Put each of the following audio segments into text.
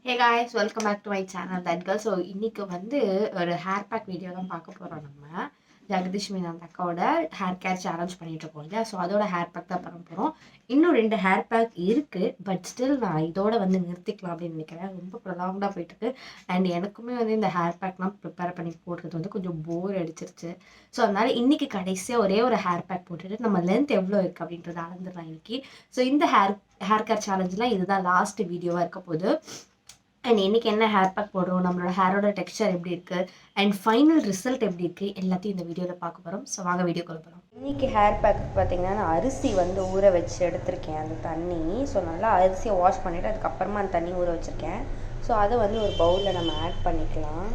Hey guys, welcome back to my channel that girl. So இன்னைக்கு வந்து ஒரு hair pack video தான் பார்க்க போகிறோம். நம்ம ஜெகதீஷ் மீனாந்த அக்காவோட ஹேர் கேர் சேலஞ்ச் பண்ணிட்டு இருக்கோம் இல்லையா? ஸோ அதோட ஹேர் பேக் தான் பண்ண போகிறோம். இன்னும் 2 ஹேர் பேக் இருக்குது, பட் ஸ்டில் நான் இதோட வந்து நிறுத்திக்கலாம் அப்படின்னு நினைக்கிறேன். ரொம்ப ப்ரொலாங்டாக போயிட்டுருக்கு. அண்ட் எனக்குமே வந்து இந்த ஹேர் பேக்லாம் ப்ரிப்பேர் பண்ணி போடுறது வந்து கொஞ்சம் போர் அடிச்சிருச்சு. ஸோ அதனால இன்னைக்கு கடைசியாக ஒரே ஒரு ஹேர் பேக் போட்டுட்டு நம்ம லென்த் எவ்வளோ இருக்குது அப்படின்றத அளந்துடலாம் இன்னைக்கு. ஸோ இந்த ஹேர் கேர் சேலஞ்சில் இதுதான் லாஸ்ட் வீடியோவாக இருக்க போகுது. அண்ட் இன்றைக்கி என்ன ஹேர் பேக் போடுறோம், நம்மளோட ஹேரோட டெக்ஸ்சர் எப்படி இருக்குது, அண்ட் ஃபைனல் ரிசல்ட் எப்படி இருக்குது, எல்லாத்தையும் இந்த வீடியோவில் பார்க்க போகிறோம். ஸோ வாங்க வீடியோக்குள்ள போகிறோம். இன்றைக்கி ஹேர் பேக்கு பார்த்திங்கன்னா நான் அரிசி வந்து ஊற வச்சு எடுத்திருக்கேன் அந்த தண்ணி. ஸோ நல்லா அரிசியை வாஷ் பண்ணிவிட்டு அதுக்கப்புறமா அந்த தண்ணி ஊற வச்சுருக்கேன். ஸோ அதை வந்து ஒரு பவுலில் நம்ம ஆட் பண்ணிக்கலாம்.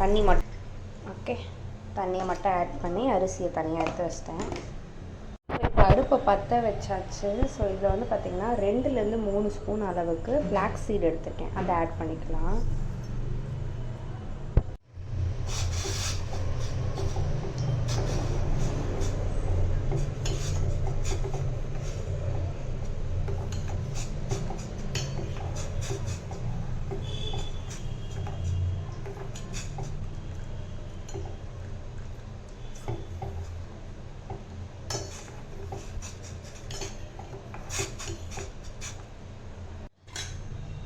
தண்ணி மட்டும் தண்ணியை மட்டும் ஆட் பண்ணி அரிசியை தனியாக எடுத்து வச்சிட்டேன். இப்போ அடுப்பை பற்ற வச்சாச்சு. ஸோ இதில் வந்து பார்த்திங்கன்னா 2லேருந்து 3 ஸ்பூன் அளவுக்கு ஃப்ளாக்ஸ் சீட் எடுத்துருக்கேன், அதை ஆட் பண்ணிக்கலாம்.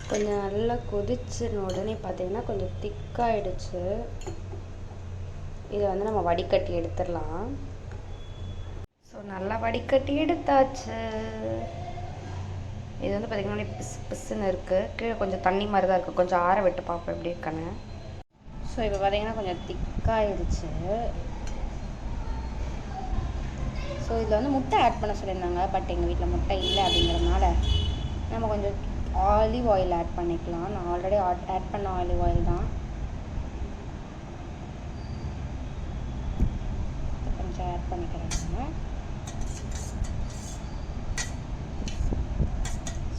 கொஞ்சம் நல்லா கொதிச்சின உடனே பார்த்திங்கன்னா கொஞ்சம் திக்காகிடுச்சு. இதை வந்து நம்ம வடிகட்டி எடுத்துடலாம். ஸோ நல்லா வடிகட்டி எடுத்தாச்சு. இது வந்து பார்த்திங்கன்னா பிசு பிசுன்னு இருக்குது, கீழே கொஞ்சம் தண்ணி மாதிரி தான் இருக்குது. கொஞ்சம் ஆற விட்டு பார்ப்போம் எப்படி இருக்கான்னு. ஸோ இப்போ பார்த்திங்கன்னா கொஞ்சம் திக்காகிடுச்சு. ஸோ இதில் வந்து முட்டை ஆட் பண்ண சொல்லியிருந்தாங்க, பட் எங்கள் வீட்டில் முட்டை இல்லை அப்படிங்கிறதுனால நம்ம கொஞ்சம் ஆலிவ் ஆயில் ஆட் பண்ணிக்கலாம். நான் ஆல்ரெடி ஆட் பண்ண ஆலிவ் ஆயில் தான். கொஞ்சம் ஆட் பண்ணிக்கிறேன்.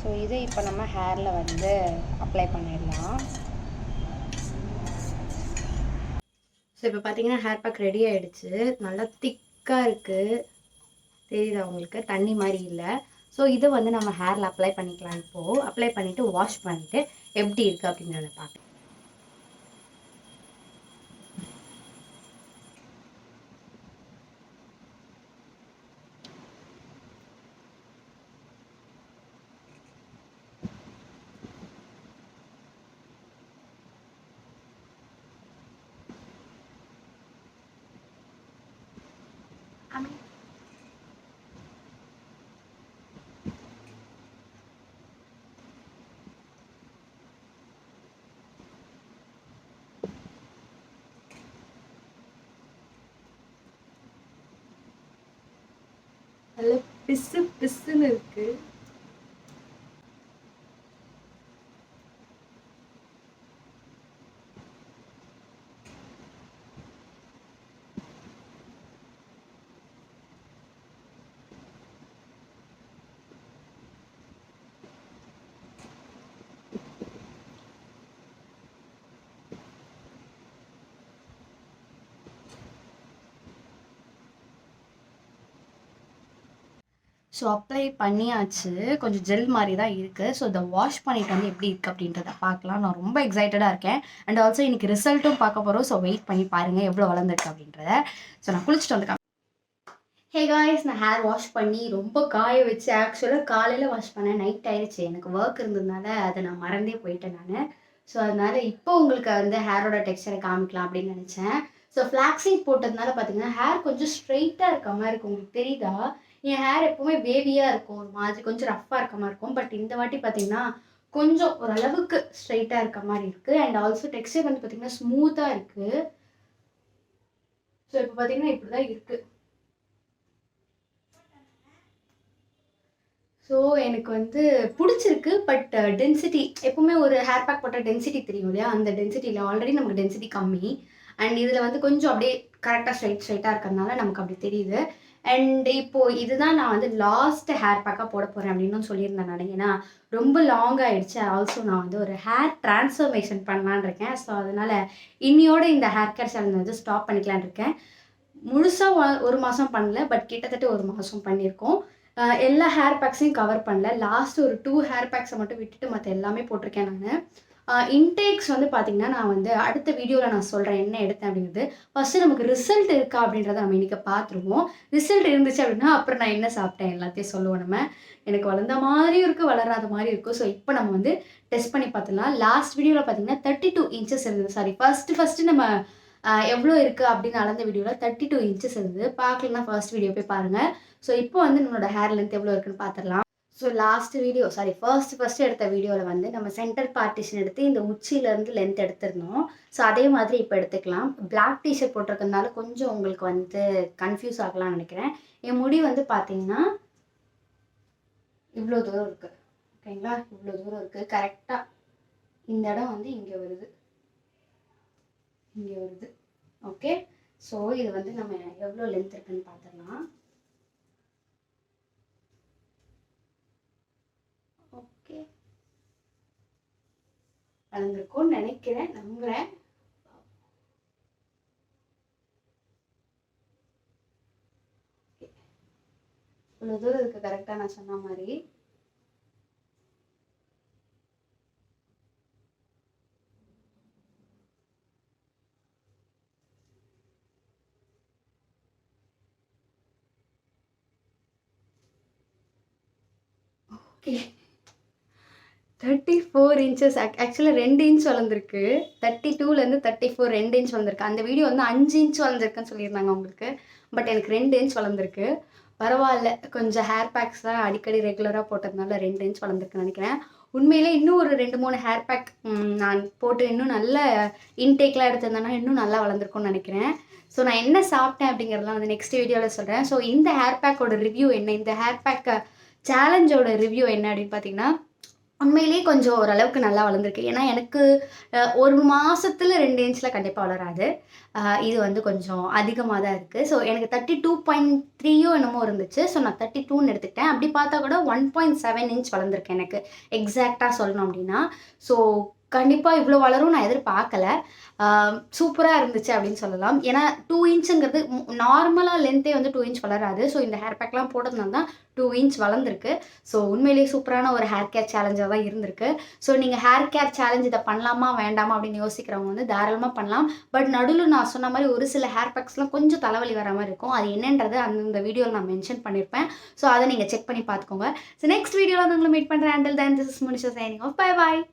ஸோ இதை இப்போ நம்ம ஹேரில் வந்து அப்ளை பண்ணிடலாம். ஸோ இப்போ பார்த்தீங்கன்னா ஹேர் பேக் ரெடி ஆகிடுச்சு. நல்லா திக்காக இருக்குது, தெரியுதா உங்களுக்கு? தண்ணி மாதிரி இல்லை. ஸோ இதை வந்து நம்ம ஹேரில் அப்ளை பண்ணிக்கலாம். இப்போது அப்ளை பண்ணிவிட்டு வாஷ் பண்ணிவிட்டு எப்படி இருக்குது அப்படிங்கிறத பார்க்கலாம். நல்லா பிசு பிசுன்னு இருக்கு. ஸோ அப்ளை பண்ணியாச்சு. கொஞ்சம் ஜெல் மாதிரி தான் இருக்குது. ஸோ இதை வாஷ் பண்ணிட்டு வந்து எப்படி இருக்குது அப்படின்றத பார்க்கலாம். நான் ரொம்ப எக்ஸைட்டடாக இருக்கேன். அண்ட் ஆல்சோ இன்றைக்கி ரிசல்ட்டும் பார்க்க போகிறோம். ஸோ வெயிட் பண்ணி பாருங்கள் எவ்வளோ வளர்ந்துருக்கு அப்படின்றத. ஸோ நான் குளிச்சுட்டு வந்து ஹே காய்ஸ், நான் ஹேர் வாஷ் பண்ணி ரொம்ப காய வச்சு, ஆக்சுவலாக காலையில் வாஷ் பண்ணேன், நைட் ஆயிடுச்சு. எனக்கு ஒர்க் இருந்ததுனால அதை நான் மறந்தே போயிட்டேன் நான். ஸோ அதனால் இப்போ உங்களுக்கு வந்து ஹேரோட டெக்ஸ்சரை காமிக்கலாம் அப்படின்னு நினச்சேன். ஸோ ஃப்ளாக்ஸீட் போட்டதுனால பார்த்தீங்கன்னா ஹேர் கொஞ்சம் ஸ்ட்ரெயிட்டாக இருக்க மாதிரி இருக்கும். உங்களுக்கு தெரியுதா? என் ஹேர் எப்போவுமே வேவியாக இருக்கும், ஒரு மாதிரி கொஞ்சம் ரஃப்பாக இருக்க மாதிரி இருக்கும். பட் இந்த வாட்டி பார்த்தீங்கன்னா கொஞ்சம் ஓரளவுக்கு ஸ்ட்ரெயிட்டாக இருக்க மாதிரி இருக்குது. அண்ட் ஆல்சோ டெக்ஸ்சர் வந்து பார்த்தீங்கன்னா ஸ்மூத்தாக இருக்குது. ஸோ இப்போ பார்த்தீங்கன்னா இப்படி தான் இருக்குது. ஸோ எனக்கு வந்து பிடிச்சிருக்கு. பட் டென்சிட்டி எப்போவுமே ஒரு ஹேர் பேக் போட்ட டென்சிட்டி தெரியும் இல்லையா? அந்த டென்சிட்டியில் ஆல்ரெடி நமக்கு டென்சிட்டி கம்மி. அண்ட் இதில் வந்து கொஞ்சம் அப்படியே கரெக்டாக ஸ்ட்ரைட்டாக இருக்கிறதுனால நமக்கு அப்படி தெரியுது. அண்ட் இப்போது இதுதான் நான் வந்து லாஸ்ட் ஹேர் பேக்காக போட போகிறேன் அப்படின்னு சொல்லியிருந்தேன் நான். ஏன்னா ரொம்ப லாங் ஆகிடுச்சு. ஆல்சோ நான் வந்து ஒரு ஹேர் டிரான்ஸ்ஃபர்மேஷன் பண்ணலான் இருக்கேன். ஸோ அதனால் இன்னையோட இந்த ஹேர் கேர் சேனல் வந்து ஸ்டாப் பண்ணிக்கலான் இருக்கேன். முழுசாக 1 மாதம் பண்ணல, பட் கிட்டத்தட்ட 1 மாதம் பண்ணியிருக்கோம். எல்லா ஹேர் பேக்ஸையும் கவர் பண்ணல. லாஸ்ட் ஒரு 2 ஹேர் பேக்ஸை மட்டும் விட்டுட்டு மற்ற எல்லாமே போட்டிருக்கேன் நான். இன்டேக்ஸ் வந்து பார்த்தீங்கன்னா, நான் வந்து அடுத்த வீடியோவில் நான் சொல்கிறேன் என்ன எடுத்தேன் அப்படிங்கிறது. ஃபஸ்ட்டு நமக்கு ரிசல்ட் இருக்கா அப்படின்றத நம்ம இன்றைக்கி பார்த்துருவோம். ரிசல்ட் இருந்துச்சு அப்படின்னா, அப்புறம் நான் என்ன சாப்பிட்டேன் எல்லாத்தையும் சொல்லுவோம் நம்ம. எனக்கு வளர்ந்த மாதிரியும் இருக்குது, வளராத மாதிரி இருக்கும். ஸோ இப்போ நம்ம வந்து டெஸ்ட் பண்ணி பார்த்துடலாம். லாஸ்ட் வீடியோவில் பார்த்தீங்கன்னா 32 இன்ச்சஸ் இருந்தது. சாரி ஃபஸ்ட்டு நம்ம எவ்வளோ இருக்குது அப்படின்னு அளந்த வீடியோவில் 32 இன்ச்சஸ் இருந்தது. பார்க்கலன்னா ஃபர்ஸ்ட் வீடியோ போய் பாருங்கள். ஸோ இப்போ வந்து நம்மளோட ஹேர் லென்த் எவ்வளோ இருக்குன்னு பார்த்துடலாம். ஸோ லாஸ்ட் வீடியோ ஃபர்ஸ்ட் எடுத்த வீடியோவில் வந்து நம்ம சென்டர் பார்ட்டிஷன் எடுத்து இந்த உச்சியிலேருந்து லென்த் எடுத்திருந்தோம். ஸோ அதே மாதிரி இப்போ எடுத்துக்கலாம். பிளாக் டிஷர்ட் போட்டிருக்கறதுனால கொஞ்சம் உங்களுக்கு வந்து கன்ஃபியூஸ் ஆகலாம்னு நினைக்கிறேன். என் முடி வந்து பார்த்தீங்கன்னா இவ்வளோ தூரம் இருக்குது. ஓகேங்களா, இவ்வளோ தூரம் இருக்குது. கரெக்டாக இந்த இடம் வந்து இங்கே வருது. ஓகே, ஸோ இது வந்து நம்ம எவ்வளோ லென்த் இருக்குன்னு பார்த்துடலாம். ஓகே, வளர்ந்துருக்கும்னு நினைக்கிறேன், நம்புகிறேன். இவ்வளோ தூரம் இருக்குது கரெக்டாக நான் சொன்ன மாதிரி. Okay, 34 inches. ஆக்சுவலாக 2 இன்ச் வளர்ந்துருக்கு. 32லேருந்து 34 2 இன்ச் வளர்ந்துருக்கு. அந்த வீடியோ வந்து 5 இன்ச் வளர்ந்துருக்குன்னு சொல்லியிருந்தாங்க உங்களுக்கு. பட் எனக்கு 2 இன்ச் வளர்ந்துருக்கு. பரவாயில்ல, கொஞ்சம் ஹேர் பேக்ஸ்லாம் அடிக்கடி ரெகுலராக போட்டதுனால 2 இன்ச் வளர்ந்துருக்குன்னு நினைக்கிறேன். உண்மையிலே இன்னும் ஒரு 2-3 ஹேர் பேக் நான் போட்டு இன்னும் நல்ல இன்டேக்லாம் எடுத்திருந்தேன்னா இன்னும் நல்லா வளர்ந்துருக்கும்னு நினைக்கிறேன். ஸோ நான் என்ன சாப்பிட்டேன் அப்படிங்கிறதுலாம் வந்து நெக்ஸ்ட் வீடியோவில் சொல்கிறேன். ஸோ இந்த ஹேர் பேக்கோட ரிவ்யூ என்ன, இந்த ஹேர் பேக் சேலஞ்சோட ரிவ்யூ என்ன அப்படின்னு பார்த்தீங்கன்னா, உண்மையிலேயே கொஞ்சம் ஓரளவுக்கு நல்லா வளர்ந்துருக்கு. ஏன்னா எனக்கு 1 மாதத்துல 2 இன்ச்சில் கண்டிப்பாக வளராது. இது வந்து கொஞ்சம் அதிகமாக தான் இருக்குது. ஸோ எனக்கு 32.3யோ என்னமோ இருந்துச்சு. ஸோ நான் 32ன்னு எடுத்துக்கிட்டேன். அப்படி பார்த்தா கூட 1.7 இன்ச் வளர்ந்துருக்கு எனக்கு, எக்ஸாக்டாக சொல்லணும் அப்படின்னா. ஸோ கண்டிப்பாக இவ்வளோ வளரும் நான் எதிர்பார்க்கல. சூப்பராக இருந்துச்சு அப்படின்னு சொல்லலாம். ஏன்னா 2 இன்ச்சுங்கிறது நார்மலாக லென்த்தே வந்து 2 இன்ச் வளராது. ஸோ இந்த ஹேர் பேக்லாம் போட்டதுனால தான் 2 இன்ச் வளர்ந்துருக்கு. ஸோ உண்மையிலேயே சூப்பரான ஒரு ஹேர் கேர் சேலஞ்சாக தான் இருந்திருக்கு. ஸோ நீங்கள் ஹேர் கேர் சேலஞ்ச் இதை பண்ணலாமா வேண்டாமா அப்படின்னு யோசிக்கிறவங்க வந்து தாராளமாக பண்ணலாம். பட் நடுவில் நான் சொன்ன மாதிரி ஒரு சில ஹேர் பேக்ஸ்லாம் கொஞ்சம் தலைவலி வர மாதிரி இருக்கும். அது என்னன்றது அந்த வீடியோவில் நான் மென்ஷன் பண்ணியிருப்பேன். ஸோ அதை நீங்கள் செக் பண்ணி பார்த்துக்கோங்க. ஸோ நெக்ஸ்ட் வீடியோவில் வந்து உங்களை மீட் பண்ணுறேன். Until then this is Monisha signing off. Bye bye.